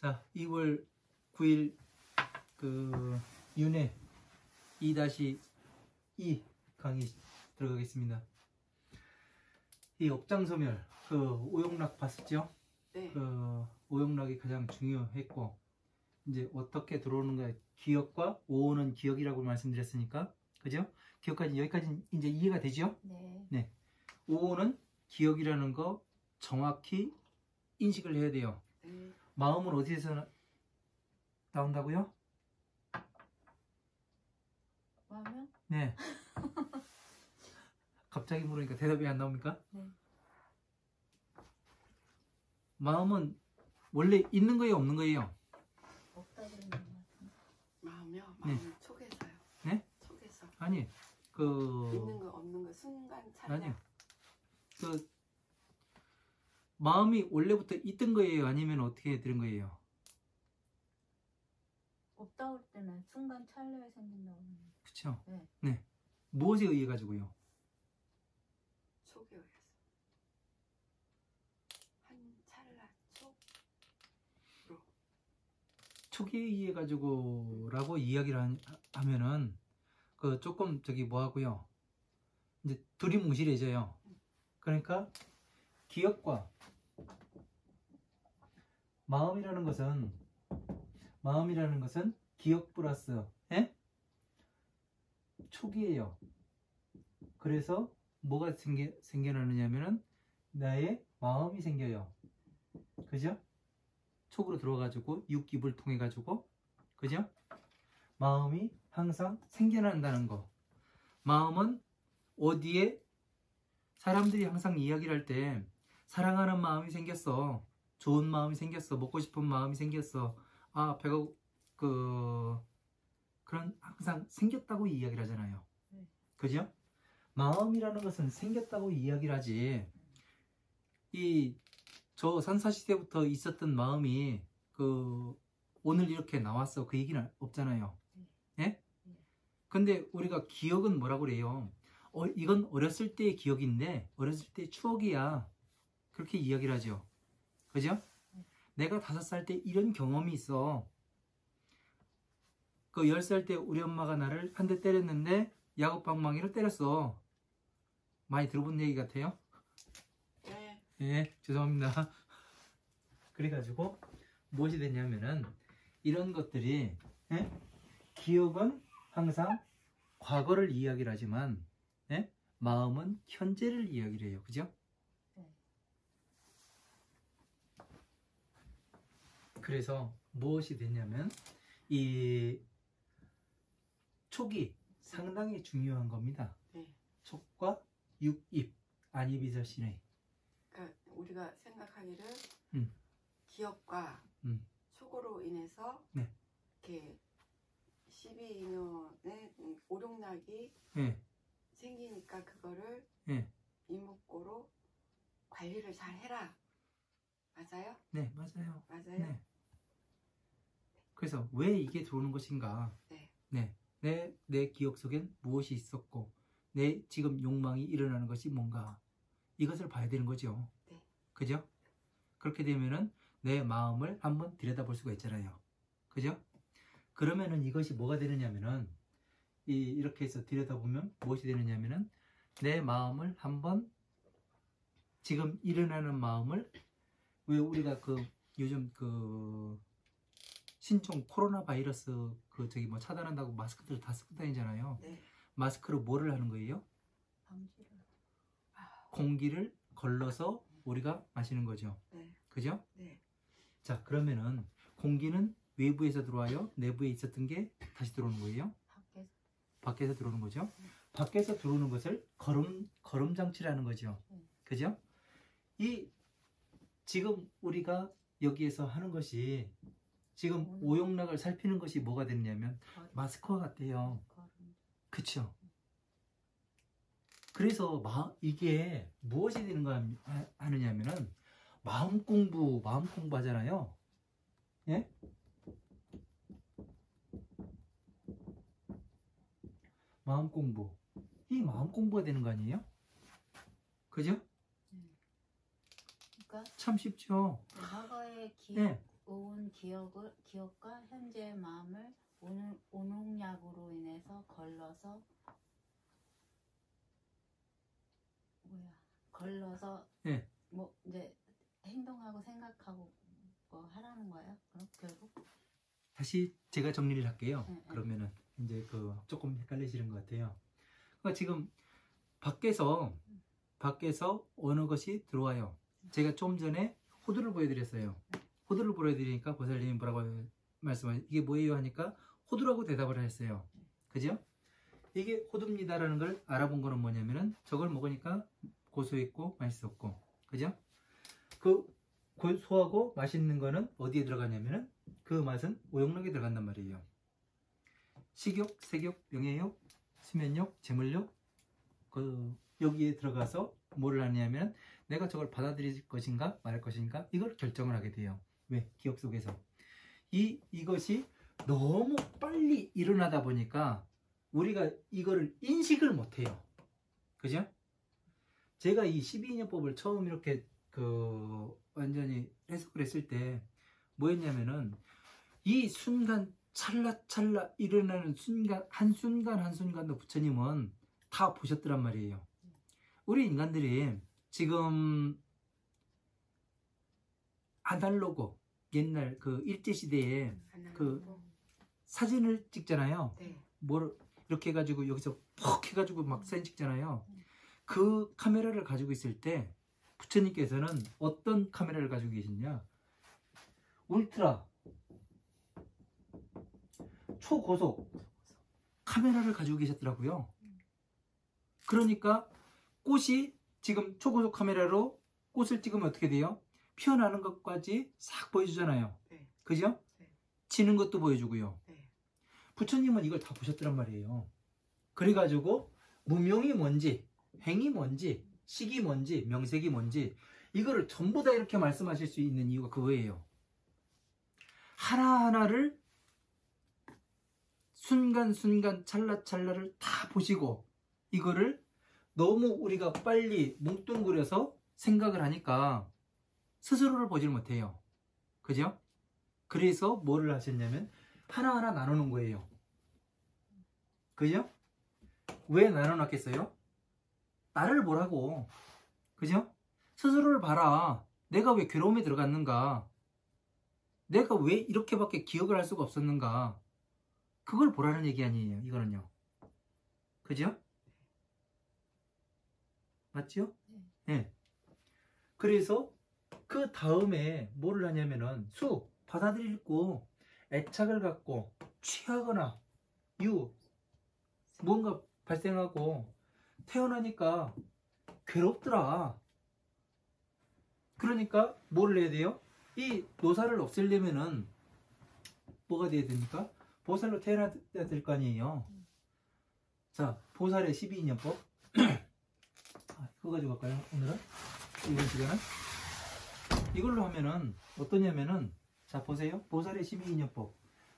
자, 2월 9일 그 윤회 2-2 강의 들어가겠습니다. 이 업장소멸 그 오용락 봤었죠? 네. 그 오용락이 가장 중요했고 이제 어떻게 들어오는가 기억과 오오는 기억이라고 말씀드렸으니까 그죠? 기억까지 여기까지 이제 이해가 되죠? 네. 네. 오오는 기억이라는 거 정확히 인식을 해야 돼요. 네. 마음은 어디에서 나온다고요? 마음은? 네. 갑자기 물으니까 대답이 안 나옵니까? 네. 마음은 원래 있는 거예요, 없는 거예요? 없다 그러는 것 같은데. 마음이요? 네. 마음은 속에서요. 네? 속에서. 아니, 있는 거 없는 거 순간 찰나. 아니요. 그 마음이 원래부터 있던 거예요, 아니면 어떻게 되는 거예요? 없다 올 때는 순간 찰나에 생긴다고 하는 거. 그쵸? 네. 네. 무엇에 의해 가지고요? 속에 의해서. 한 찰나 촉으로. 초기에 의해 가지고라고 이야기를 하면은 그 조금 저기 뭐 하고요. 이제 둘이 뭉실해져요. 그러니까 기억과 마음이라는 것은 기억 플러스 촉이에요. 그래서 뭐가 생겨나느냐면은 나의 마음이 생겨요. 그죠? 촉으로 들어가지고 육입을 통해 가지고 그죠? 마음이 항상 생겨난다는 거. 마음은 어디에 사람들이 항상 이야기를 할 때 사랑하는 마음이 생겼어. 좋은 마음이 생겼어. 먹고 싶은 마음이 생겼어. 아, 배가 그런 항상 생겼다고 이야기를 하잖아요. 그죠? 마음이라는 것은 생겼다고 이야기를 하지. 저 선사시대부터 있었던 마음이 오늘 이렇게 나왔어. 그 얘기는 없잖아요. 예? 근데 우리가 기억은 뭐라고 그래요? 이건 어렸을 때의 기억인데 어렸을 때의 추억이야. 그렇게 이야기를 하죠. 그죠? 내가 5살 때 이런 경험이 있어. 그 10살 때 우리 엄마가 나를 한 대 때렸는데 야구방망이로 때렸어. 많이 들어본 얘기 같아요? 네. 예, 죄송합니다. 그래가지고 무엇이 됐냐면은 이런 것들이 기억은 항상 과거를 이야기를 하지만 마음은 현재를 이야기를 해요. 그죠? 그래서 무엇이 되냐면 이 촉이 상당히 중요한 겁니다. 네. 촉과 육입, 안입이설신의. 그러니까 우리가 생각하기를 음. 기억과 촉으로 인해서 네. 이렇게 12인연의 오룡락이 네. 생기니까 그거를 네. 이목고로 관리를 잘 해라. 맞아요? 네, 맞아요. 맞아요? 네. 그래서 왜 이게 들어오는 것인가? 네. 네. 내 기억 속엔 무엇이 있었고 내 지금 욕망이 일어나는 것이 뭔가 이것을 봐야 되는 거죠. 네. 그죠? 그렇게 되면은 내 마음을 한번 들여다볼 수가 있잖아요. 그죠? 그러면은 이것이 뭐가 되느냐면은 이렇게 해서 들여다보면 무엇이 되느냐면은 내 마음을 한번 지금 일어나는 마음을 왜 우리가 요즘 신종 코로나 바이러스 뭐 차단한다고 마스크들 다 쓰고 다니잖아요. 네. 마스크로 뭐를 하는 거예요? 방지를. 공기를 걸러서 우리가 마시는 거죠. 네. 그죠? 네. 자, 그러면은 공기는 외부에서 들어와요? 내부에 있었던 게 다시 들어오는 거예요? 밖에서 들어오는 거죠. 밖에서 들어오는 것을 걸음 장치라는 거죠. 그죠? 지금 우리가 여기에서 하는 것이 지금 오용락을 살피는 것이 뭐가 됐냐면 마스크와 같대요. 그쵸? 그래서 이게 무엇이 되는가 하느냐면은 마음 공부 하잖아요. 예? 마음 공부. 이 마음 공부가 되는 거 아니에요? 그죠? 그러니까 참 쉽죠. 과거의 기억, 네. 오온 전 기억과 현재의 마음을 오농약으로 인해서 걸러서 네. 뭐 이제 행동하고 생각하고 뭐 하라는 거예요? 그럼 결국? 다시 제가 정리를 할게요. 네. 그러면은 이제 조금 헷갈리시는 것 같아요. 그러니까 지금 밖에서 어느 것이 들어와요. 제가 좀 전에 호두를 보여드렸어요. 호두를 보여드리니까 보살님이 뭐라고 말씀하셨어요? 이게 뭐예요? 하니까 호두라고 대답을 하셨어요. 그죠? 이게 호두입니다라는 걸 알아본 거는 뭐냐면은 저걸 먹으니까 고소했고 맛있었고, 그죠? 그 고소하고 맛있는 거는 어디에 들어가냐면은 그 맛은 오용락에 들어간단 말이에요. 식욕, 색욕, 명예욕, 수면욕, 재물욕, 여기에 들어가서 뭐를 하냐면 내가 저걸 받아들일 것인가 말할 것인가 이걸 결정을 하게 돼요. 왜? 기억 속에서 이것이 너무 빨리 일어나다 보니까 우리가 이거를 인식을 못해요. 그죠? 제가 이 12인연법을 처음 이렇게 완전히 해석을 했을 때 뭐였냐면은 이 순간 찰나찰나 일어나는 순간 한순간도 부처님은 다 보셨더란 말이에요. 우리 인간들이 지금 아날로그 옛날 일제시대에 사진을 찍잖아요. 네. 뭘 이렇게 해가지고 여기서 퍽 해가지고 막 사진 찍잖아요. 그 카메라를 가지고 있을 때 부처님께서는 어떤 카메라를 가지고 계시냐? 울트라 초고속 카메라를 가지고 계셨더라고요. 그러니까 꽃이 지금 초고속 카메라로 꽃을 찍으면 어떻게 돼요? 피어나는 것까지 싹 보여주잖아요. 네. 그죠? 네. 지는 것도 보여주고요. 네. 부처님은 이걸 다 보셨더란 말이에요. 그래가지고 무명이 뭔지, 행이 뭔지, 식이 뭔지, 명색이 뭔지 이거를 전부 다 이렇게 말씀하실 수 있는 이유가 그거예요. 하나하나를 순간순간 찰나찰나를 다 보시고 이거를 너무 우리가 빨리 뭉뚱그려서 생각을 하니까 스스로를 보질 못해요. 그죠? 그래서 뭐를 하셨냐면 하나하나 나누는 거예요. 그죠? 왜 나눠놨겠어요? 나를 보라고. 그죠? 스스로를 봐라. 내가 왜 괴로움에 들어갔는가? 내가 왜 이렇게밖에 기억을 할 수가 없었는가? 그걸 보라는 얘기 아니에요. 이거는요. 그죠? 맞죠? 네. 그래서 그 다음에 뭐를 하냐면은 받아들이고 애착을 갖고 취하거나 뭔가 발생하고 태어나니까 괴롭더라. 그러니까 뭐를 해야 돼요? 이 노사를 없애려면은 뭐가 돼야 됩니까? 보살로 태어나야 될 거 아니에요. 자, 보살의 12인연법 그거 가지고 갈까요? 오늘은? 이번 시간은? 이걸로 하면은 어떠냐면은 자 보세요. 보살의 12인연법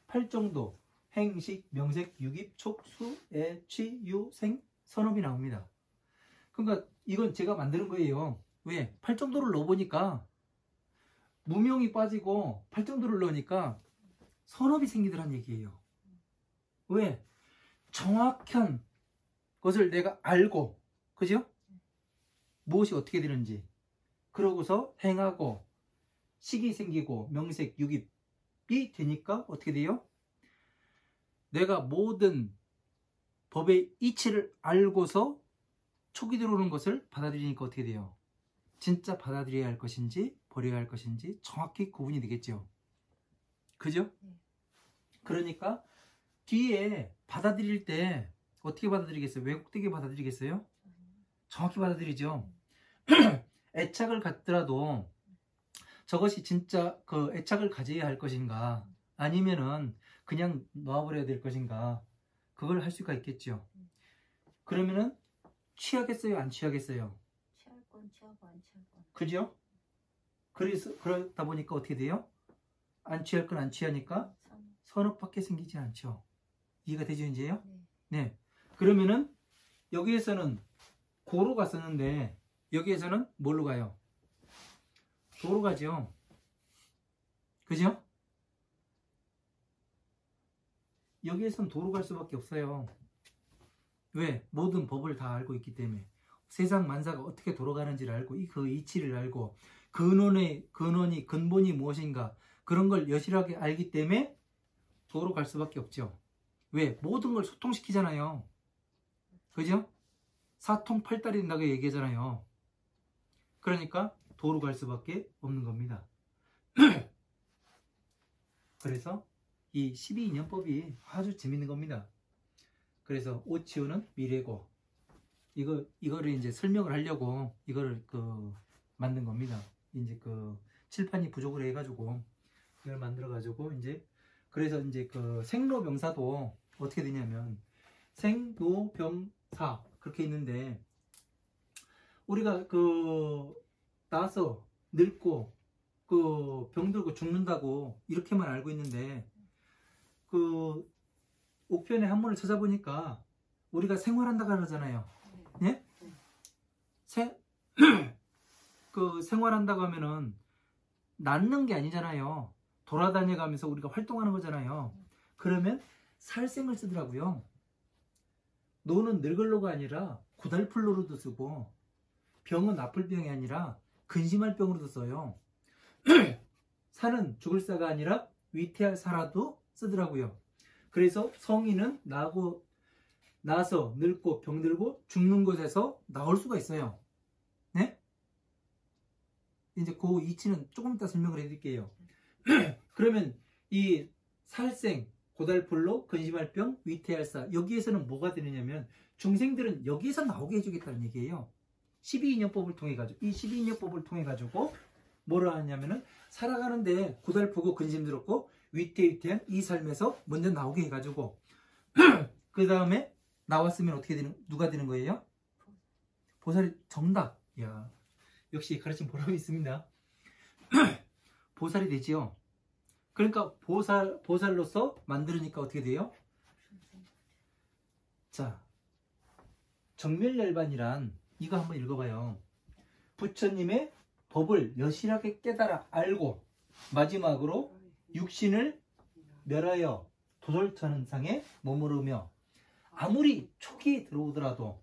8정도 행식, 명색, 유깁, 촉, 수, 애, 취, 유, 생, 선업이 나옵니다. 그러니까 이건 제가 만드는 거예요. 왜? 8정도를 넣어보니까 무명이 빠지고 8정도를 넣으니까 선업이 생기더란 얘기예요. 왜? 정확한 것을 내가 알고 그죠? 무엇이 어떻게 되는지 그러고서 행하고 식이 생기고 명색, 유깁이 되니까 어떻게 돼요? 내가 모든 법의 이치를 알고서 촉이 들어오는 것을 받아들이니까 어떻게 돼요? 진짜 받아들여야 할 것인지 버려야 할 것인지 정확히 구분이 되겠죠. 그죠? 그러니까 뒤에 받아들일 때 어떻게 받아들이겠어요? 왜곡되게 받아들이겠어요? 정확히 받아들이죠. 애착을 갖더라도 저것이 진짜 그 애착을 가져야 할 것인가 아니면은 그냥 놔버려야 될 것인가 그걸 할 수가 있겠죠. 그러면은 취하겠어요? 안 취하겠어요? 취할 건 취하고 안 취할 건. 그죠? 그래서 그러다 보니까 어떻게 돼요? 안 취할 건 안 취하니까 선업밖에 생기지 않죠. 이해가 되죠 이제요? 네. 그러면은 여기에서는 고로 갔었는데 여기에서는 뭘로 가요? 도로 가죠. 그죠? 여기에선 도로 갈 수밖에 없어요. 왜? 모든 법을 다 알고 있기 때문에. 세상 만사가 어떻게 돌아가는지를 알고 그 이치를 알고 근본이 무엇인가 그런 걸 여실하게 알기 때문에 도로 갈 수밖에 없죠. 왜? 모든 걸 소통시키잖아요. 그죠? 사통팔달이 된다고 얘기하잖아요. 그러니까 도로 갈 수밖에 없는 겁니다. 그래서 이 12인연법이 아주 재밌는 겁니다. 그래서 오치오는 미래고 이거를 이제 설명을 하려고 이거를 만든 겁니다. 이제 칠판이 부족을 해가지고 이걸 만들어 가지고 이제 그래서 이제 생로병사도 어떻게 되냐면 생로병사 그렇게 있는데 우리가 나서 늙고 병들고 죽는다고 이렇게만 알고 있는데 옥편의 한문을 찾아보니까 우리가 생활한다고 하잖아요. 예? 생활한다고 하면은 낫는 게 아니잖아요. 돌아다녀가면서 우리가 활동하는 거잖아요. 그러면 살생을 쓰더라고요. 노는 늙을로가 아니라 고달플로로도 쓰고 병은 아플 병이 아니라 근심할 병으로도 써요. 사는 죽을 사가 아니라 위태할 사라도 쓰더라고요. 그래서 성인은 나서 늙고 병들고 죽는 곳에서 나올 수가 있어요. 네? 이제 그 이치는 조금 이따 설명을 해드릴게요. 그러면 이 살생, 고달플로, 근심할병, 위태할사 여기에서는 뭐가 되느냐면 중생들은 여기에서 나오게 해주겠다는 얘기예요. 12인연법을 통해 가지고 이 12인연법을 통해 가지고 뭐라 하냐면은 살아가는데 고달프고 근심스럽고 위태위태한 이 삶에서 먼저 나오게 해가지고 그 다음에 나왔으면 어떻게 누가 되는 거예요? 보살이 정답. 야, 역시 가르침 보람이 있습니다. 보살이 되지요. 그러니까 보살로서 만들으니까 어떻게 돼요? 자, 정멸열반이란 이거 한번 읽어봐요. 부처님의 법을 여실하게 깨달아 알고 마지막으로 육신을 멸하여 도솔천상에 머무르며 아무리 촉이 들어오더라도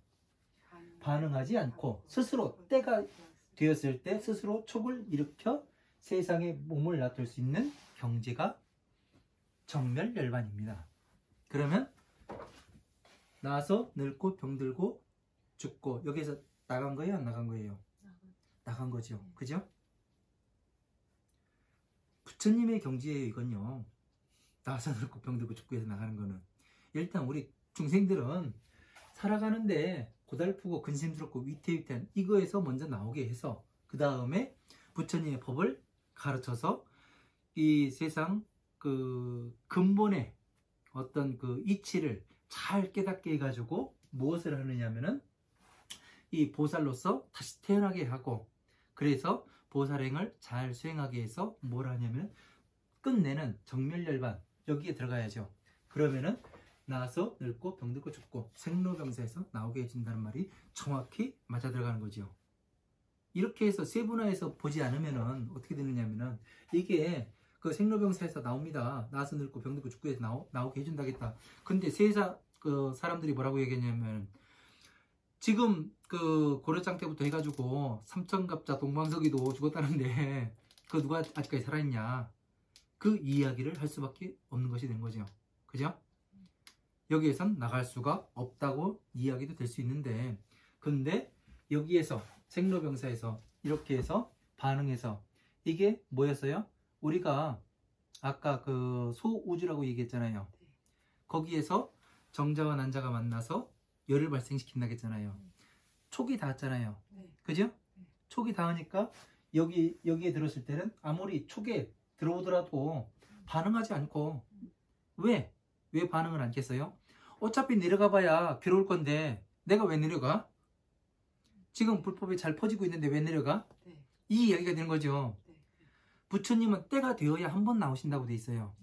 반응하지 않고 스스로 때가 되었을 때 스스로 촉을 일으켜 세상에 몸을 놔둘 수 있는 경지가 정멸열반입니다. 그러면 나서 늙고 병들고 죽고 여기서 나간 거예요? 안 나간 거예요? 나간 거죠. 그죠? 부처님의 경지예요. 이건요. 나서 늙고 병들고 죽고 해서 나가는 거는 일단 우리 중생들은 살아가는데 고달프고 근심스럽고 위태위태한 이거에서 먼저 나오게 해서 그 다음에 부처님의 법을 가르쳐서 이 세상 근본의 어떤 이치를 잘 깨닫게 해가지고 무엇을 하느냐면은 이 보살로서 다시 태어나게 하고 그래서 보살행을 잘 수행하게 해서 뭘 하냐면 끝내는 정멸열반 여기에 들어가야죠. 그러면은 나서 늙고 병들고 죽고 생로병사에서 나오게 해준다는 말이 정확히 맞아 들어가는 거죠. 이렇게 해서 세분화해서 보지 않으면은 어떻게 되느냐면은 이게 생로병사에서 나옵니다. 나서 늙고 병들고 죽고 해서 나오게 해준다겠다. 근데 세상 사람들이 뭐라고 얘기했냐면 지금 고려장 때부터 해가지고 삼천갑자 동방석이도 죽었다는데 누가 아직까지 살아있냐 그 이야기를 할 수밖에 없는 것이 된 거죠. 그죠? 여기에선 나갈 수가 없다고 이야기도 될 수 있는데 근데 여기에서 생로병사에서 이렇게 해서 반응해서 이게 뭐였어요? 우리가 아까 소우주라고 얘기했잖아요. 거기에서 정자와 난자가 만나서 열을 발생시킨다고 했잖아요. 촉이 닿았잖아요. 그죠? 촉이 닿으니까 여기에 들었을 때는 아무리 촉에 들어오더라도 반응하지 않고 왜 반응을 않겠어요? 어차피 내려가 봐야 괴로울 건데 내가 왜 내려가? 지금 불법이 잘 퍼지고 있는데 왜 내려가? 이 이야기가 되는 거죠. 부처님은 때가 되어야 한 번 나오신다고 돼 있어요.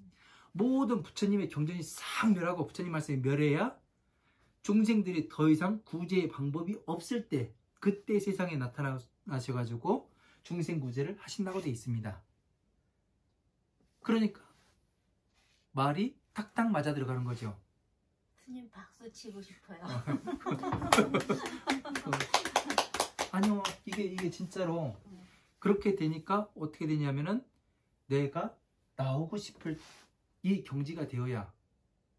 모든 부처님의 경전이 싹 멸하고 부처님 말씀이 멸해야 중생들이 더 이상 구제의 방법이 없을 때 그때 세상에 나타나셔가지고 중생 구제를 하신다고 돼 있습니다. 그러니까 말이 탁탁 맞아 들어가는 거죠. 스님 박수 치고 싶어요. 아니요, 이게 진짜로 그렇게 되니까 어떻게 되냐면은 내가 나오고 싶을 이 경지가 되어야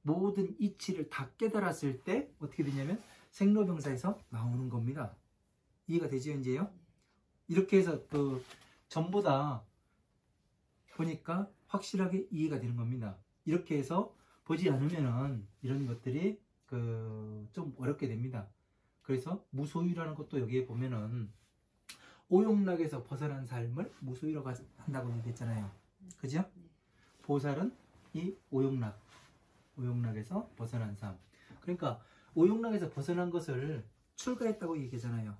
모든 이치를 다 깨달았을 때 어떻게 되냐면 생로병사에서 나오는 겁니다. 이해가 되죠, 이제요? 이렇게 해서 전부 다 보니까 확실하게 이해가 되는 겁니다. 이렇게 해서 보지 않으면은 이런 것들이 좀 어렵게 됩니다. 그래서 무소유라는 것도 여기에 보면은 오용락에서 벗어난 삶을 무소유라고 한다고 얘기했잖아요. 그죠? 보살은 이 오용락에서 벗어난 삶. 그러니까 오용락에서 벗어난 것을 출가했다고 얘기하잖아요.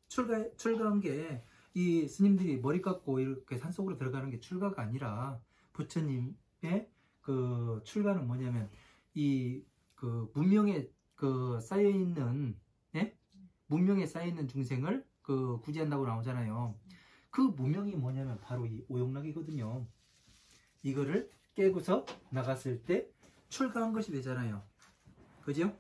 출가한 게 이 스님들이 머리 깎고 이렇게 산속으로 들어가는 게 출가가 아니라 부처님의 출가는 뭐냐면 이 문명에 쌓여있는 문명에 쌓여있는 중생을 구제한다고 나오잖아요. 그 문명이 뭐냐면 바로 이 오용락이거든요. 이거를 깨고서 나갔을 때 출가한 것이 되잖아요. 그죠?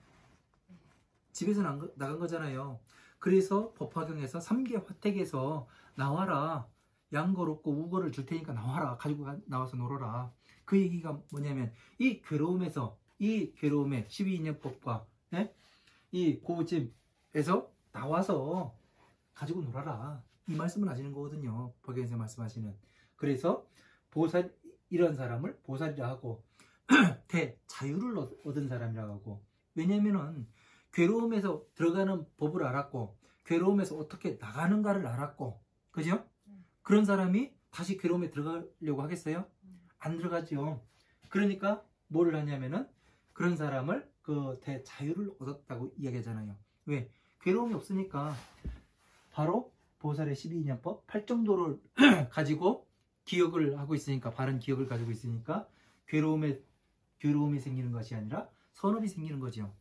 집에서 나간 거잖아요. 그래서 법화경에서 3계 화택에서 나와라. 양걸 없고 우거를 줄 테니까 나와라. 가지고 나와서 놀아라. 그 얘기가 뭐냐면 이 괴로움에 12인연법과 이 고집에서 나와서 가지고 놀아라. 이 말씀을 하시는 거거든요. 법경에서 말씀하시는. 그래서 보살 이런 사람을 보살이라 하고 대자유를 얻은 사람이라고 하고, 왜냐면은 괴로움에서 들어가는 법을 알았고 괴로움에서 어떻게 나가는가를 알았고, 그죠? 그런 사람이 다시 괴로움에 들어가려고 하겠어요? 안 들어가죠. 그러니까 뭐를 하냐면은 그런 사람을 대자유를 얻었다고 이야기하잖아요. 왜? 괴로움이 없으니까 바로 보살의 12인연법 8정도를 가지고 기억을 하고 있으니까, 바른 기억을 가지고 있으니까 괴로움이 생기는 것이 아니라 선업이 생기는 거죠.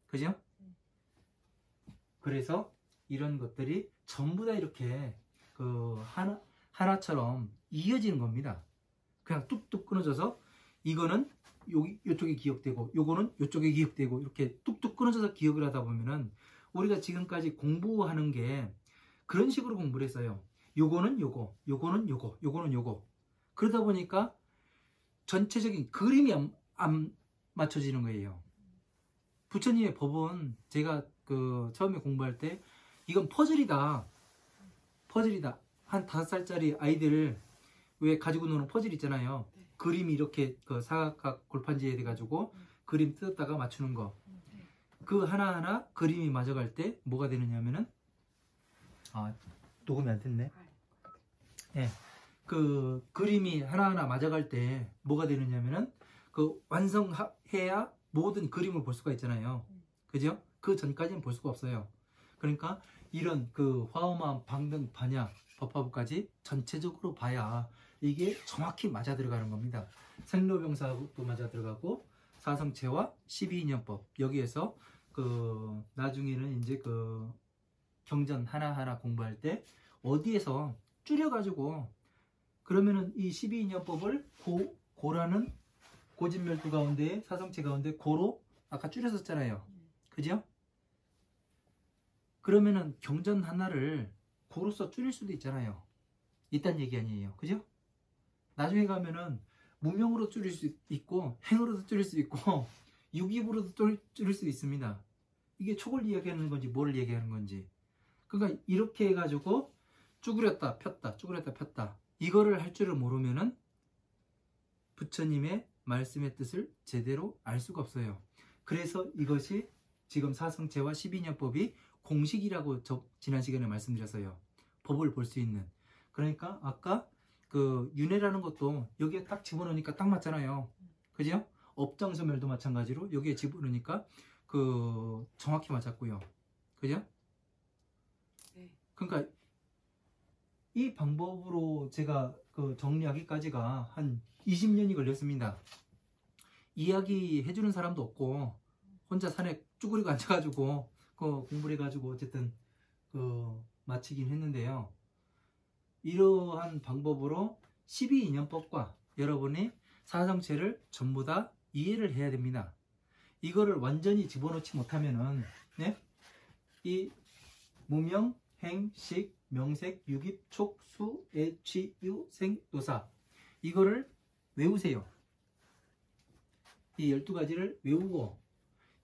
그죠? 그래서 이런 것들이 전부 다 이렇게 하나처럼 이어지는 겁니다. 그냥 뚝뚝 끊어져서 이거는 요쪽에 기억되고 요거는 요쪽에 기억되고 이렇게 뚝뚝 끊어져서 기억을 하다 보면은 우리가 지금까지 공부하는 게 그런 식으로 공부를 했어요. 요거는 요거, 요거는 요거, 요거는 요거. 그러다 보니까 전체적인 그림이 안 맞춰지는 거예요. 부처님의 법은 제가 처음에 공부할 때 이건 퍼즐이다. 한 5살짜리 아이들 왜 가지고 노는 퍼즐 있잖아요. 그림이 이렇게 사각각 골판지에 돼가지고 그림 뜯었다가 맞추는 거. 그 하나하나 그림이 맞아갈 때 뭐가 되느냐면은 녹음이 안 됐네. 네. 그 그림이 하나하나 맞아갈 때 뭐가 되느냐면은 완성해야 모든 그림을 볼 수가 있잖아요. 그죠? 그 전까지는 볼 수가 없어요. 그러니까 이런 화엄함, 방등, 반야, 법화부까지 전체적으로 봐야 이게 정확히 맞아 들어가는 겁니다. 생로병사도 맞아 들어가고 사성체와 12인연법, 여기에서 나중에는 이제 경전 하나하나 공부할 때 어디에서 줄여가지고, 그러면은 이 12인연법을 고라는 고진멸두 가운데 사성체 가운데 고로 아까 줄였었잖아요. 그죠? 그러면은 경전 하나를 고로서 줄일 수도 있잖아요. 이딴 얘기 아니에요. 그죠? 나중에 가면은 무명으로 줄일 수 있고 행으로도 줄일 수 있고 유기부로도 줄일 수 있습니다. 이게 촉을 이야기하는 건지 뭐를 얘기하는 건지. 그러니까 이렇게 해가지고 쭈그렸다 폈다 쭈그렸다 폈다 이거를 할 줄을 모르면은 부처님의 말씀의 뜻을 제대로 알 수가 없어요. 그래서 이것이 지금 사성체와 12인연법이 공식이라고 지난 시간에 말씀드렸어요. 법을 볼 수 있는. 그러니까 아까 윤회라는 것도 여기에 딱 집어넣으니까 딱 맞잖아요. 그죠? 업장소멸도 마찬가지로 여기에 집어넣으니까 정확히 맞았고요. 그죠? 네. 그러니까 이 방법으로 제가 정리하기까지가 한 20년이 걸렸습니다. 이야기 해주는 사람도 없고 혼자 산에 쭈그리고 앉아가지고 공부를 해가지고 어쨌든 마치긴 했는데요. 이러한 방법으로 12인연법과 여러분이 사성체를 전부 다 이해를 해야 됩니다. 이거를 완전히 집어넣지 못하면은 네? 이 무명, 행, 식, 명색, 유깁, 촉, 수, 애, 취, 유, 생, 노사 이거를 외우세요. 이 12가지를 외우고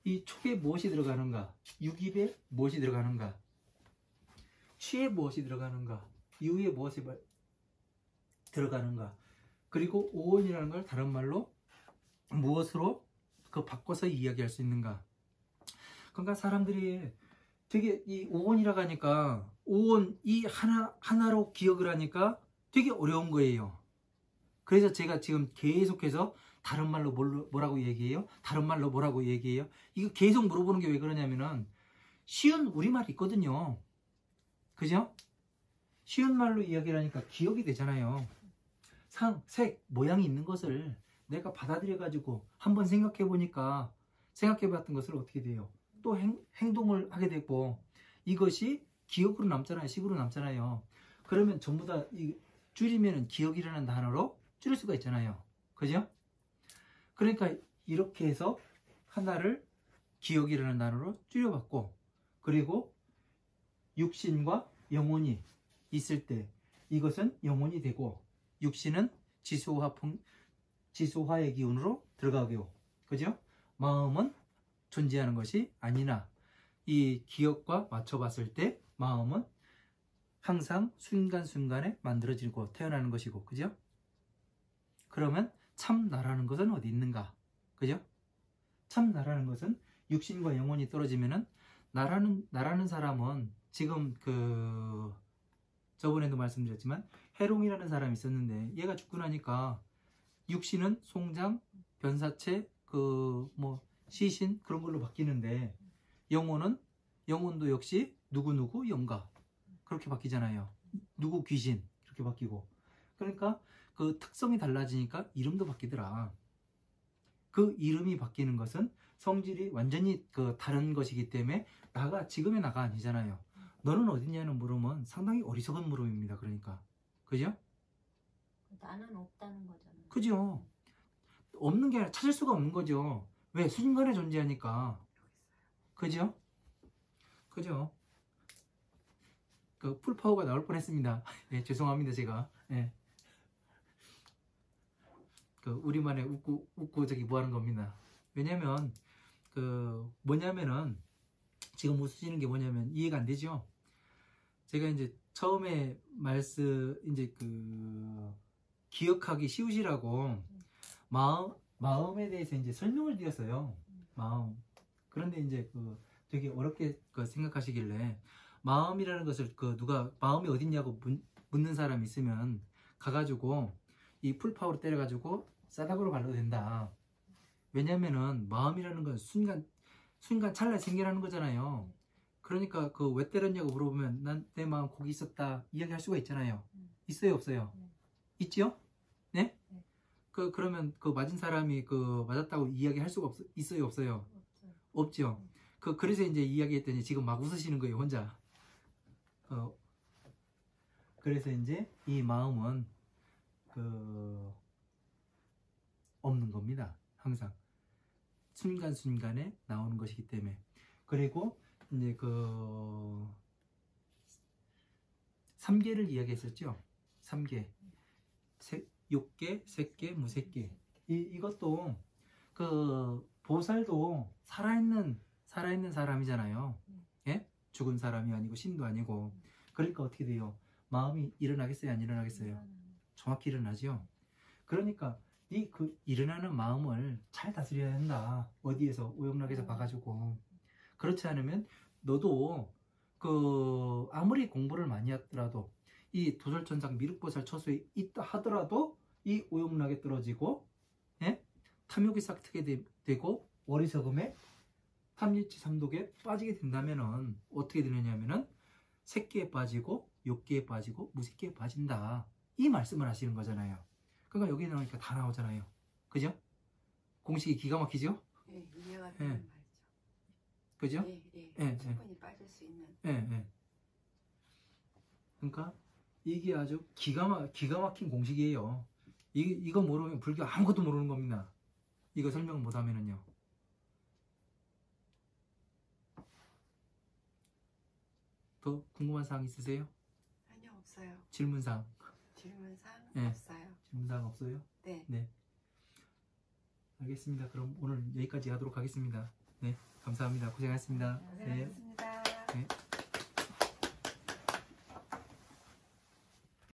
이 촉에 무엇이 들어가는가, 유깁에 무엇이 들어가는가, 취에 무엇이 들어가는가, 유에 무엇이 들어가는가, 그리고 오온이라는 걸 다른 말로 무엇으로 그 바꿔서 이야기할 수 있는가. 그러니까 사람들이 되게 이 오온이라고 하니까 오온 이 하나로 기억을 하니까 되게 어려운 거예요. 그래서 제가 지금 계속해서 다른 말로 뭐라고 얘기해요? 다른 말로 뭐라고 얘기해요? 이거 계속 물어보는 게 왜 그러냐면은 쉬운 우리말이 있거든요. 그죠? 쉬운 말로 이야기를 하니까 기억이 되잖아요. 상, 색, 모양이 있는 것을 내가 받아들여 가지고 한번 생각해 보니까 생각해 봤던 것을 어떻게 돼요? 또 행동을 하게 되고 이것이 기억으로 남잖아요. 식으로 남잖아요. 그러면 전부 다 줄이면 기억이라는 단어로 줄일 수가 있잖아요. 그죠? 그러니까 이렇게 해서 하나를 기억이라는 단어로 줄여봤고, 그리고 육신과 영혼이 있을 때 이것은 영혼이 되고, 육신은 지수화의 기운으로 들어가고, 그죠? 마음은 존재하는 것이 아니나, 이 기억과 맞춰봤을 때 마음은 항상 순간순간에 만들어지고 태어나는 것이고, 그죠? 그러면 참 나라는 것은 어디 있는가? 그죠? 참 나라는 것은 육신과 영혼이 떨어지면은 나라는 사람은 지금 저번에도 말씀드렸지만 해롱이라는 사람이 있었는데 얘가 죽고 나니까 육신은 송장, 변사체, 시신 그런 걸로 바뀌는데 영혼도 역시 누구누구 영가 그렇게 바뀌잖아요. 누구 귀신 이렇게 바뀌고. 그러니까 그 특성이 달라지니까 이름도 바뀌더라. 그 이름이 바뀌는 것은 성질이 완전히 다른 것이기 때문에 지금의 나가 아니잖아요. 너는 어딨냐는 물음은 상당히 어리석은 물음입니다. 그러니까 그죠? 나는 없다는 거잖아요. 그죠? 없는 게 아니라 찾을 수가 없는 거죠. 왜? 순간에 존재하니까. 그죠? 그죠? 풀파워가 나올 뻔했습니다. 네, 죄송합니다 제가. 네. 우리만의 웃고 저기 뭐 하는 겁니다. 왜냐면 뭐냐면은 지금 웃으시는 게 뭐냐면 이해가 안 되죠. 제가 이제 처음에 이제 기억하기 쉬우시라고 마음에 대해서 이제 설명을 드렸어요. 마음. 그런데 이제 되게 어렵게 생각하시길래 마음이라는 것을 누가 마음이 어딨냐고 묻는 사람이 있으면 가가지고 이 풀파워로 때려가지고 싸다구로 발라도 된다. 왜냐면은 마음이라는 건 순간 찰나에 생겨나는 거잖아요. 그러니까 왜 때렸냐고 물어보면 난 내 마음 거기 있었다 이야기할 수가 있잖아요. 있어요 없어요? 있죠? 네? 그러면 맞은 사람이 맞았다고 이야기할 수가 있어요 없어요? 없죠. 그래서 이제 이야기했더니 지금 막 웃으시는 거예요 혼자. 그래서 이제 이 마음은 없는 겁니다. 항상 순간순간에 나오는 것이기 때문에. 그리고 이제 3계를 이야기했었죠. 3계. 욕계, 색계, 무색계. 이것도 보살도 살아있는 사람이잖아요. 예? 죽은 사람이 아니고 신도 아니고. 그러니까 어떻게 돼요? 마음이 일어나겠어요? 안 일어나겠어요? 정확히 일어나죠. 그러니까 일어나는 마음을 잘 다스려야 한다. 어디에서 오용락에서 봐가지고. 그렇지 않으면 너도 아무리 공부를 많이 했더라도 이 도설천상 미륵보살 처소에 있다 하더라도 이 오용락에 떨어지고, 예? 탐욕이 싹트게 되고 어리석음에 탐유치 삼독에 빠지게 된다면은 어떻게 되느냐면은 색계에 빠지고 욕계에 빠지고 무색계에 빠진다. 이 말씀을 하시는 거잖아요. 그러니까 여기 나오니까 다 나오잖아요. 그죠? 공식이 기가 막히죠? 네, 이해가 되는 말이죠. 그죠? 네, 충분히 빠질 수 있는. 네. 그러니까 이게 아주 기가 막힌 공식이에요. 이거 모르면 불교 아무것도 모르는 겁니다. 이거 설명 못하면은요. 더 궁금한 사항 있으세요? 아니요, 없어요. 질문사항. 질문사항 네. 없어요. 질문사항 없어요? 네. 네. 알겠습니다. 그럼 오늘 여기까지 하도록 하겠습니다. 네. 감사합니다. 고생하셨습니다. 고생하셨습니다. 네.